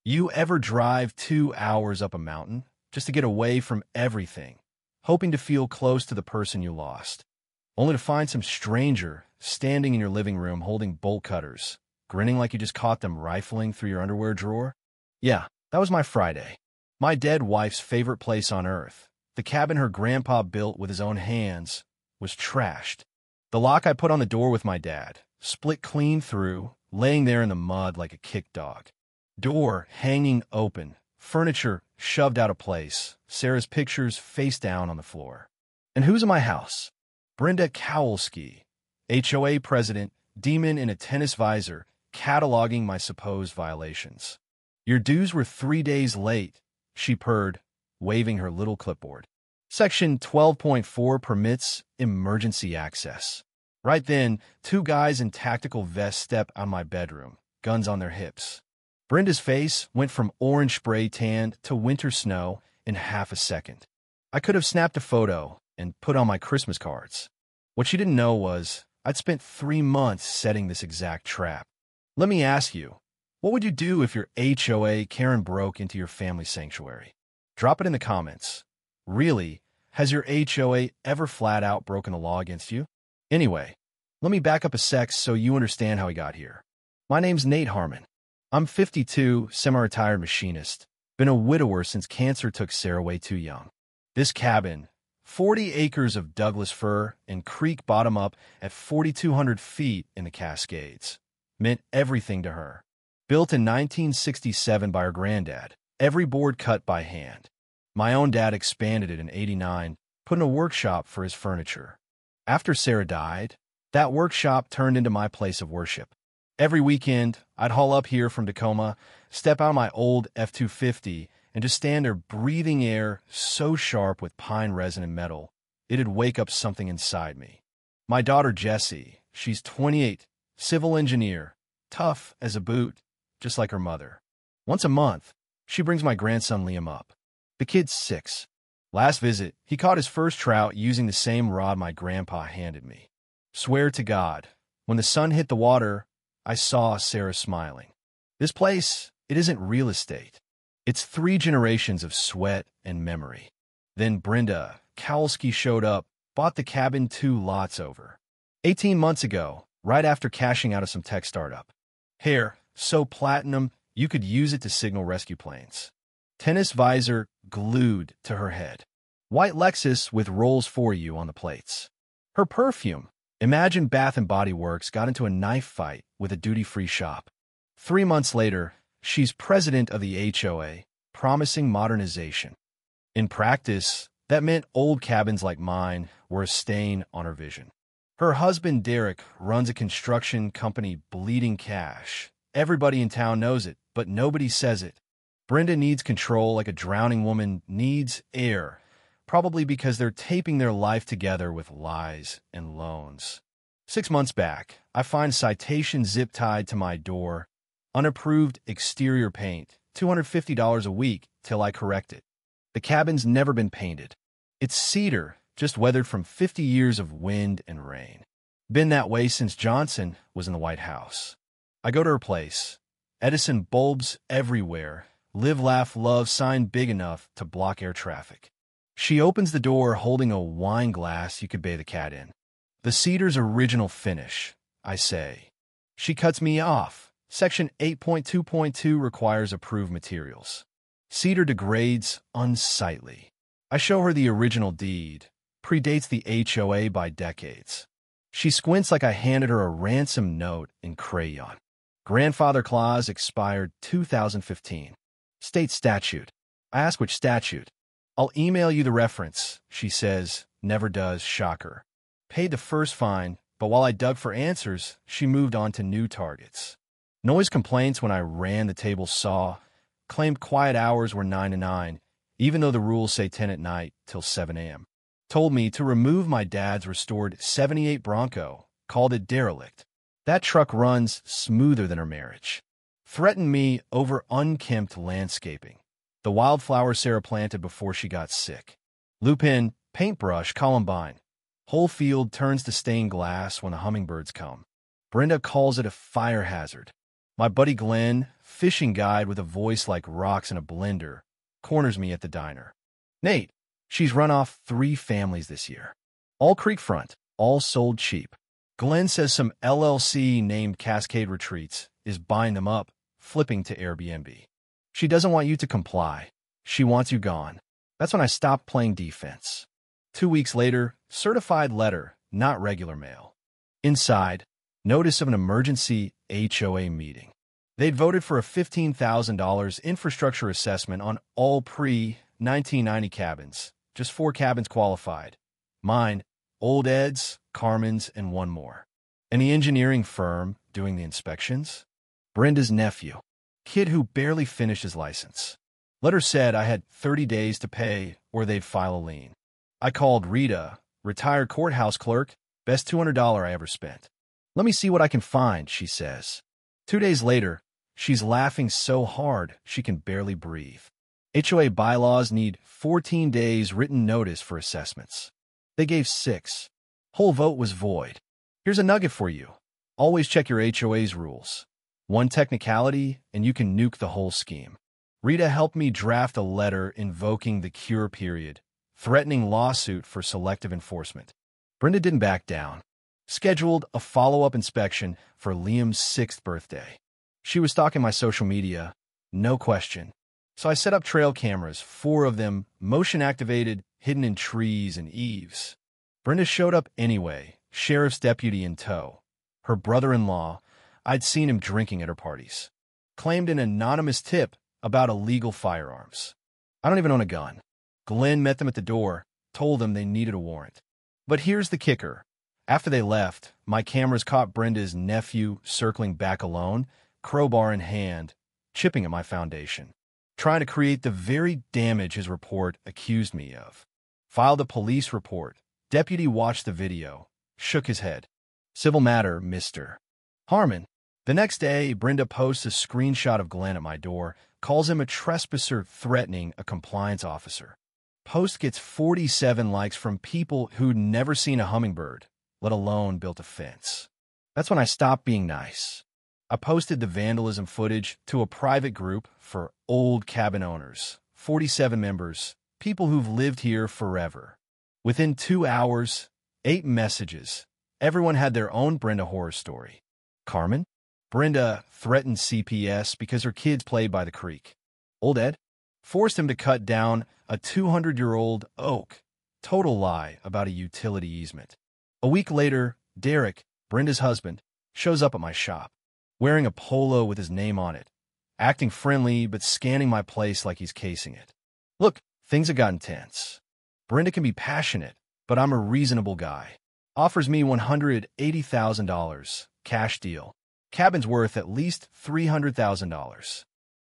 You ever drive 2 hours up a mountain just to get away from everything, hoping to feel close to the person you lost, only to find some stranger standing in your living room holding bolt cutters, grinning like you just caught them rifling through your underwear drawer? Yeah, that was my Friday. My dead wife's favorite place on earth, the cabin her grandpa built with his own hands, was trashed. The lock I put on the door with my dad, split clean through, laying there in the mud like a kicked dog. Door hanging open, furniture shoved out of place, Sarah's pictures face down on the floor. And who's in my house? Brenda Kowalski, HOA president, demon in a tennis visor, cataloging my supposed violations. Your dues were 3 days late, she purred, waving her little clipboard. Section 12.4 permits emergency access. Right then, 2 guys in tactical vests step out of my bedroom, guns on their hips. Brenda's face went from orange spray tanned to winter snow in half a second. I could have snapped a photo and put on my Christmas cards. What she didn't know was I'd spent 3 months setting this exact trap. Let me ask you, what would you do if your HOA Karen broke into your family sanctuary? Drop it in the comments. Really, has your HOA ever flat out broken the law against you? Anyway, let me back up a sec so you understand how he got here. My name's Nate Harmon. I'm 52, semi-retired machinist. Been a widower since cancer took Sarah way too young. This cabin, 40 acres of Douglas fir and creek bottom up at 4,200 feet in the Cascades, meant everything to her. Built in 1967 by her granddad, every board cut by hand. My own dad expanded it in '89, put in a workshop for his furniture. After Sarah died, that workshop turned into my place of worship. Every weekend, I'd haul up here from Tacoma, step out of my old F-250, and just stand there breathing air so sharp with pine resin and metal, it'd wake up something inside me. My daughter Jessie, she's 28, civil engineer, tough as a boot, just like her mother. Once a month, she brings my grandson Liam up. The kid's 6. Last visit, he caught his first trout using the same rod my grandpa handed me. Swear to God, when the sun hit the water, I saw Sarah smiling. This place, it isn't real estate. It's 3 generations of sweat and memory. Then Brenda Kowalski showed up, bought the cabin 2 lots over. 18 months ago, right after cashing out of some tech startup. Hair, so platinum, you could use it to signal rescue planes. Tennis visor glued to her head. White Lexus with rolls for you on the plates. Her perfume. Imagine Bath & Body Works got into a knife fight with a duty-free shop. 3 months later, she's president of the HOA, promising modernization. In practice, that meant old cabins like mine were a stain on her vision. Her husband Derek runs a construction company bleeding cash. Everybody in town knows it, but nobody says it. Brenda needs control like a drowning woman needs air, probably because they're taping their life together with lies and loans. 6 months back, I find citation zip-tied to my door, unapproved exterior paint, $250 a week till I correct it. The cabin's never been painted. It's cedar, just weathered from 50 years of wind and rain. Been that way since Johnson was in the White House. I go to her place. Edison bulbs everywhere. Live, laugh, love sign big enough to block air traffic. She opens the door holding a wine glass you could bathe a cat in. The cedar's original finish, I say. She cuts me off. Section 8.2.2 requires approved materials. Cedar degrades unsightly. I show her the original deed. Predates the HOA by decades. She squints like I handed her a ransom note in crayon. Grandfather clause expired 2015. State statute. I ask which statute. I'll email you the reference, she says, never does, shocker. Paid the first fine, but while I dug for answers, she moved on to new targets. Noise complaints when I ran the table saw, claimed quiet hours were 9 to 9, even though the rules say 10 at night till 7 a.m. Told me to remove my dad's restored 78 Bronco, called it derelict. That truck runs smoother than her marriage. Threatened me over unkempt landscaping. The wildflower Sarah planted before she got sick. Lupin, paintbrush, columbine. Whole field turns to stained glass when the hummingbirds come. Brenda calls it a fire hazard. My buddy Glenn, fishing guide with a voice like rocks in a blender, corners me at the diner. Nate, she's run off 3 families this year. All creekfront, all sold cheap. Glenn says some LLC named Cascade Retreats is buying them up, flipping to Airbnb. She doesn't want you to comply. She wants you gone. That's when I stopped playing defense. 2 weeks later, certified letter, not regular mail. Inside, notice of an emergency HOA meeting. They'd voted for a $15,000 infrastructure assessment on all pre-1990 cabins. Just 4 cabins qualified. Mine, Old Ed's, Carmen's, and 1 more. And the engineering firm doing the inspections? Brenda's nephew, kid who barely finished his license. Letter said I had 30 days to pay or they'd file a lien. I called Rita, retired courthouse clerk, best $200 I ever spent. Let me see what I can find, she says. 2 days later, she's laughing so hard she can barely breathe. HOA bylaws need 14 days written notice for assessments. They gave 6. Whole vote was void. Here's a nugget for you. Always check your HOA's rules. 1 technicality, and you can nuke the whole scheme. Rita helped me draft a letter invoking the cure period, threatening lawsuit for selective enforcement. Brenda didn't back down. Scheduled a follow-up inspection for Liam's 6th birthday. She was stalking my social media, no question. So I set up trail cameras, 4 of them motion-activated, hidden in trees and eaves. Brenda showed up anyway, sheriff's deputy in tow. Her brother-in-law, I'd seen him drinking at her parties, claimed an anonymous tip about illegal firearms. I don't even own a gun. Glenn met them at the door, told them they needed a warrant. But here's the kicker. After they left, my cameras caught Brenda's nephew circling back alone, crowbar in hand, chipping at my foundation, trying to create the very damage his report accused me of. Filed a police report. Deputy watched the video, shook his head. Civil matter, Mr. Harmon. The next day, Brenda posts a screenshot of Glenn at my door, calls him a trespasser threatening a compliance officer. Post gets 47 likes from people who'd never seen a hummingbird, let alone built a fence. That's when I stopped being nice. I posted the vandalism footage to a private group for old cabin owners, 47 members, people who've lived here forever. Within 2 hours, 8 messages. Everyone had their own Brenda horror story. Carmen? Brenda threatened CPS because her kids played by the creek. Old Ed? Forced him to cut down a 200-year-old oak. Total lie about a utility easement. A week later, Derek, Brenda's husband, shows up at my shop, wearing a polo with his name on it, acting friendly but scanning my place like he's casing it. Look, things have gotten tense. Brenda can be passionate, but I'm a reasonable guy. Offers me $180,000, cash deal. Cabin's worth at least $300,000.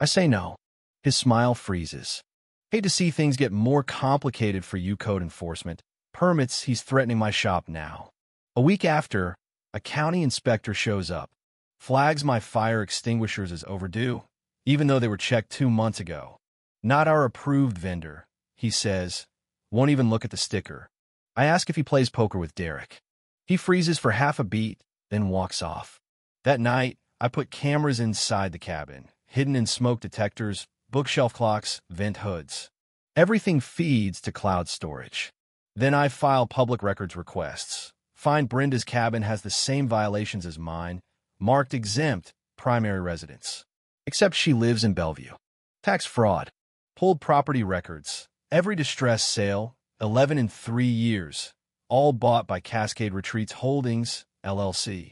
I say no. His smile freezes. Hate to see things get more complicated for you code enforcement. Permits, he's threatening my shop now. A week after, a county inspector shows up, flags my fire extinguishers as overdue, even though they were checked 2 months ago. Not our approved vendor, he says. Won't even look at the sticker. I ask if he plays poker with Derek. He freezes for half a beat, then walks off. That night, I put cameras inside the cabin, hidden in smoke detectors, bookshelf clocks, vent hoods. Everything feeds to cloud storage. Then I file public records requests. Find Brenda's cabin has the same violations as mine, marked exempt, primary residence. Except she lives in Bellevue. Tax fraud. Pulled property records. Every distressed sale, 11 in 3 years, all bought by Cascade Retreats Holdings, LLC.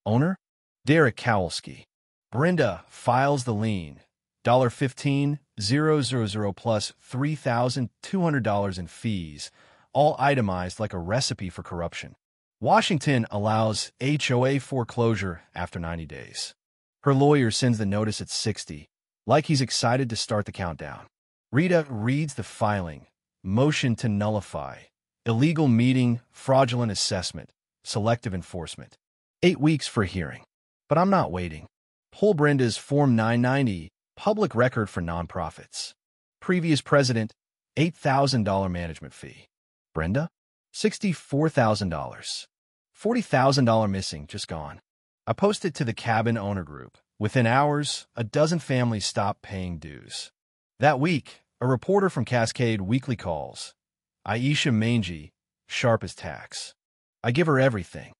Owner? Derek Kowalski. Brenda files the lien. $15,000 plus $3,200 in fees, all itemized like a recipe for corruption. Washington allows HOA foreclosure after 90 days. Her lawyer sends the notice at 60, like he's excited to start the countdown. Rita reads the filing. Motion to nullify. Illegal meeting, fraudulent assessment, selective enforcement. 8 weeks for hearing. But I'm not waiting. Pull Brenda's Form 990, public record for nonprofits. Previous president, $8,000 management fee. Brenda? $64,000. $40,000 missing, just gone. I posted to the cabin owner group. Within hours, a dozen families stopped paying dues. That week, a reporter from Cascade Weekly calls. Aisha mangy, sharp as tacks. I give her everything.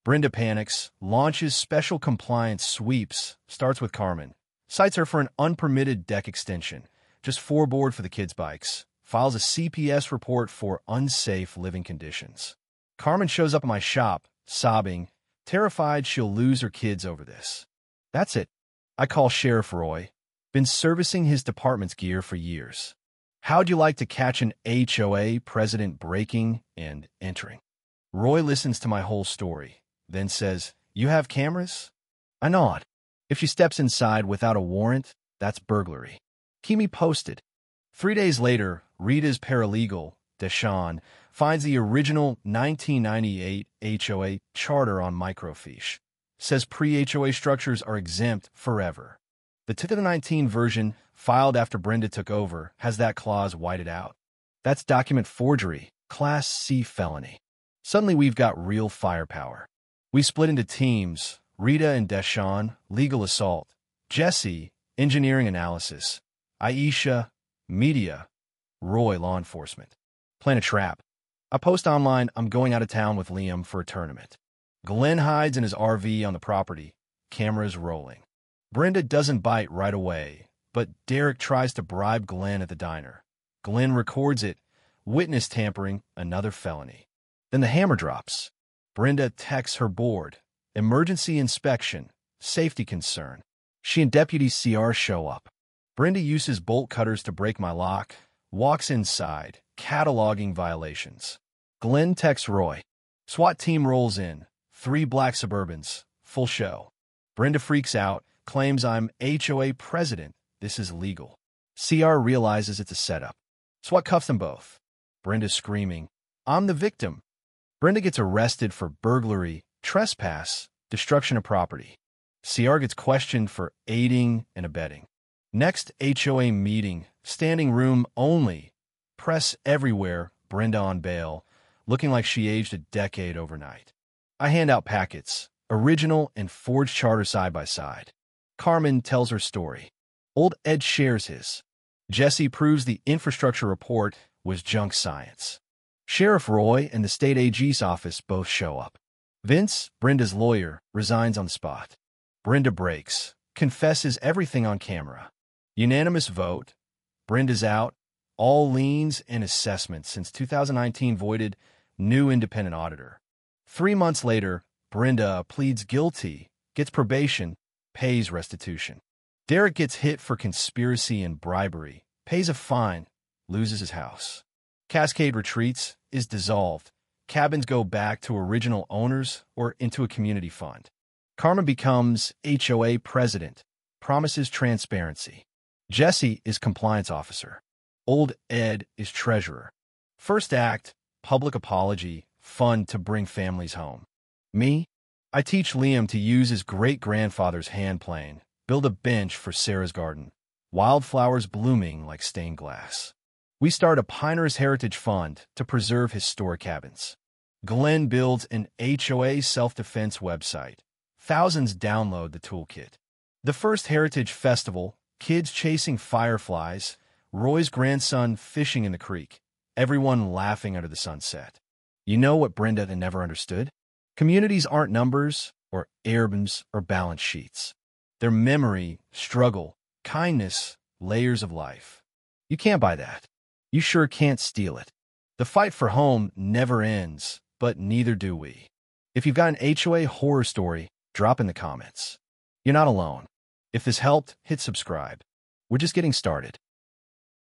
Brenda panics, launches special compliance sweeps, starts with Carmen, cites her for an unpermitted deck extension, just floorboard for the kids' bikes, files a CPS report for unsafe living conditions. Carmen shows up at my shop, sobbing, terrified she'll lose her kids over this. That's it. I call Sheriff Roy. Been servicing his department's gear for years. How'd you like to catch an HOA president breaking and entering? Roy listens to my whole story, then says, "You have cameras?" I nod. If she steps inside without a warrant, that's burglary. Keep me posted. 3 days later, Rita's paralegal, Deshawn, finds the original 1998 HOA charter on microfiche. Says pre-HOA structures are exempt forever. The 2019 version, filed after Brenda took over, has that clause whited out. That's document forgery, Class C felony. Suddenly we've got real firepower. We split into teams, Rita and Deshawn, legal assault, Jesse, engineering analysis, Aisha, media, Roy, law enforcement. Plan a trap. I post online I'm going out of town with Liam for a tournament. Glenn hides in his RV on the property, cameras rolling. Brenda doesn't bite right away, but Derek tries to bribe Glenn at the diner. Glenn records it, witness tampering, another felony. Then the hammer drops. Brenda texts her board, emergency inspection, safety concern. She and Deputy CR show up. Brenda uses bolt cutters to break my lock, walks inside, cataloging violations. Glenn texts Roy. SWAT team rolls in, 3 black Suburbans, full show. Brenda freaks out, claims I'm HOA president. This is legal. CR realizes it's a setup. SWAT cuffs them both. Brenda's screaming, "I'm the victim." Brenda gets arrested for burglary, trespass, destruction of property. CR gets questioned for aiding and abetting. Next HOA meeting, standing room only. Press everywhere, Brenda on bail, looking like she aged a decade overnight. I hand out packets, original and forged charter side by side. Carmen tells her story. Old Ed shares his. Jesse proves the infrastructure report was junk science. Sheriff Roy and the state AG's office both show up. Vince, Brenda's lawyer, resigns on the spot. Brenda breaks, confesses everything on camera. Unanimous vote. Brenda's out. All liens and assessments since 2019 voided. New independent auditor. 3 months later, Brenda pleads guilty, gets probation, pays restitution. Derek gets hit for conspiracy and bribery, pays a fine, loses his house. Cascade retreats, is dissolved. Cabins go back to original owners or into a community fund. Carmen becomes HOA president, promises transparency. Jesse is compliance officer. Old Ed is treasurer. First act, public apology, fund to bring families home. Me? I teach Liam to use his great-grandfather's hand plane, build a bench for Sarah's garden, wildflowers blooming like stained glass. We start a Piners Heritage Fund to preserve historic cabins. Glenn builds an HOA self-defense website. Thousands download the toolkit. The first Heritage Festival, kids chasing fireflies, Roy's grandson fishing in the creek, everyone laughing under the sunset. You know what Brenda never understood? Communities aren't numbers or heirlooms or balance sheets. They're memory, struggle, kindness, layers of life. You can't buy that. You sure can't steal it. The fight for home never ends, but neither do we. If you've got an HOA horror story, drop in the comments. You're not alone. If this helped, hit subscribe. We're just getting started.